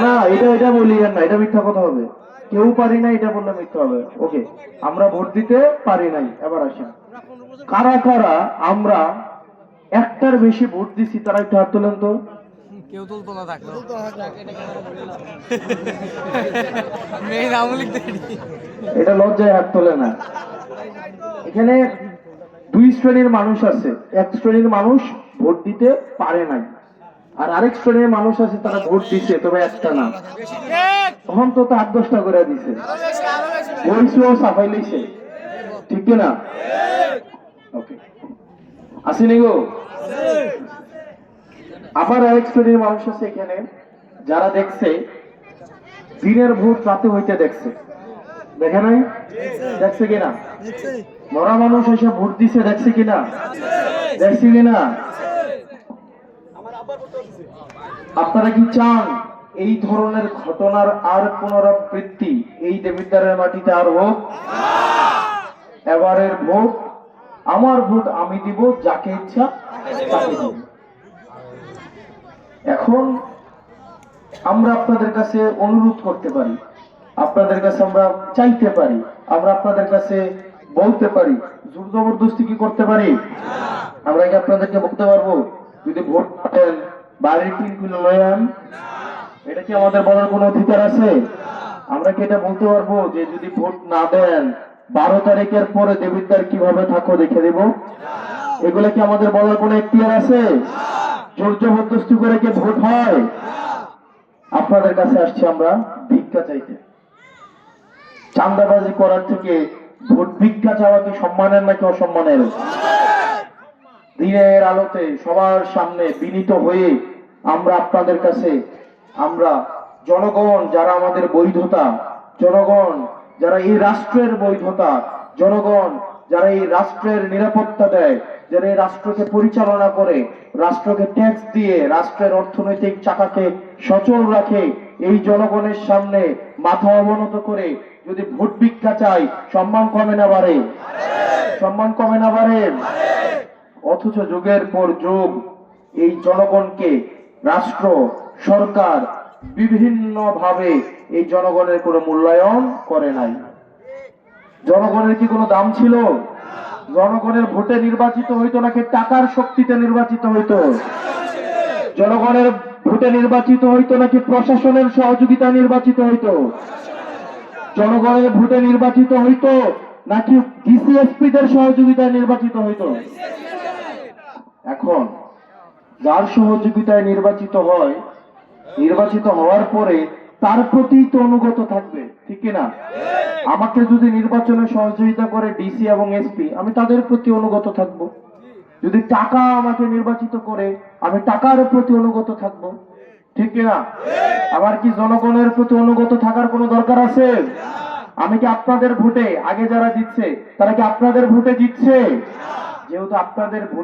না, এটা এটা বলি না, এটা মিথ্যা কথা হবে। কেউ পারি না এটা বললে মিথ্যা হবে। ওকে, আমরা ভোট দিতে পারি নাই। এবার আসেন, কারা কারা আমরা একটার বেশি ভোট দিছি তারা একটু হাত তোলেন তো। কেউ তুলতো না থাকলো মেয়ে আমলিক দেখি এটা লজ্জায় হাত তোলে না। এখানে দুই শ্রেণীর মানুষ আছে। এক শ্রেণীর মানুষ ভোট দিতে পারে নাই, আর আরেক শ্রেণীর মানুষ আছে তারা ভোট দিছে তবে একটা না, তখন তো 8-10টা করে দিছে, বইসও সাফাই লইছে, ঠিক না? ওকে, আসেনি গো। আবার আরেক শ্রেণীর মানুষ আছে এখানে যারা দেখছে দিনের ভোট রাতে হইতে দেখছে। দেখে নাই? দেখছে কিনা? মরা মানুষ এসে ভোট দিছে, দেখছে কিনা? দেখছে কিনা? আপনারা কি চান এই ধরনের ঘটনার আর পুনরাবৃত্তি এই দেবিদ্বারের মাটিতে আর হোক? এবারের ভোট আমার ভোট আমি দিব, যাকে ইচ্ছা তাকে দিব। এখন আমরা আপনাদের কাছে অনুরোধ করতে পারি, আপনাদের কাছে আমরা চাইতে পারি, আমরা আপনাদের কাছে বলতে পারি, জোর জবরদস্তি কি করতে পারি? আমরা কি আপনাদেরকে বলতে পারবো যদি ভোট পাবেন বাড়ির টিনগুলো লয়ান? এটা কি আমাদের বলার কোনো অধিকার আছে? আমরা কি এটা বলতে পারবো যে যদি ভোট না দেন 12 তারিখের পরে দেবিদ্বার কিভাবে থাকো দেখে দেব? এগুলা কি আমাদের বলার কোনো এখতিয়ার আছে? জোর জবরদস্তি করে কি ভোট হয়? আপনাদের কাছে আসছি আমরা ভিক্ষা চাইতে। চাঁদাবাজি করার থেকে ভোট ভিক্ষা চাওয়া কি সম্মানের নাকি অসম্মানের? দিনের আলোতে সবার সামনে বিনীত হয়ে আমরা আপনাদের কাছে, আমরা জনগণ যারা আমাদের বৈধতা, জনগণ যারা এই রাষ্ট্রের বৈধতা, জনগণ যারা এই রাষ্ট্রের নিরাপত্তা দেয়, যারা এই রাষ্ট্রকে পরিচালনা করে, রাষ্ট্রকে ট্যাক্স দিয়ে রাষ্ট্রের অর্থনৈতিক চাকাকে সচল রাখে, এই জনগণের সামনে মাথা অবনত করে যদি ভোট ভিক্ষা চাই, সম্মান কমে না বাড়ে? সম্মান কমে না বাড়ে? অথচ যুগের পর যুগ এই জনগণকে রাষ্ট্র, সরকার বিভিন্ন ভাবে এই জনগণের কোনো মূল্যায়ন করে নাই। জনগণের কি কোনো দাম ছিল? জনগণের ভোটে নির্বাচিত হইতো নাকি টাকার শক্তিতে নির্বাচিত হইতো? জনগণের ভোটে নির্বাচিত হইতো নাকি প্রশাসনের সহযোগিতা নির্বাচিত হইতো? জনগণের ভোটে নির্বাচিত হইতো নাকি ডিসিএসপিদের সহযোগিতায় নির্বাচিত হইতো? এখন যার সহযোগিতায় নির্বাচিত হয়, নির্বাচিত হওয়ার পরে তার প্রতি তো অনুগত থাকবে, ঠিক না? আমাকে যদি নির্বাচনে সহযোগিতা করে ডিসি এবং এসপি, আমি তাদের প্রতি অনুগত থাকব। যদি টাকা আমাকে নির্বাচিত করে, আমি টাকার প্রতি অনুগত থাকব, ঠিক না? আবার কি জনগণের প্রতি অনুগত থাকার কোনো দরকার আছে? আমি কি আপনাদের ভোটে, আগে যারা জিতছে তারা কি আপনাদের ভোটে জিতছে? যেহেতু আপনাদের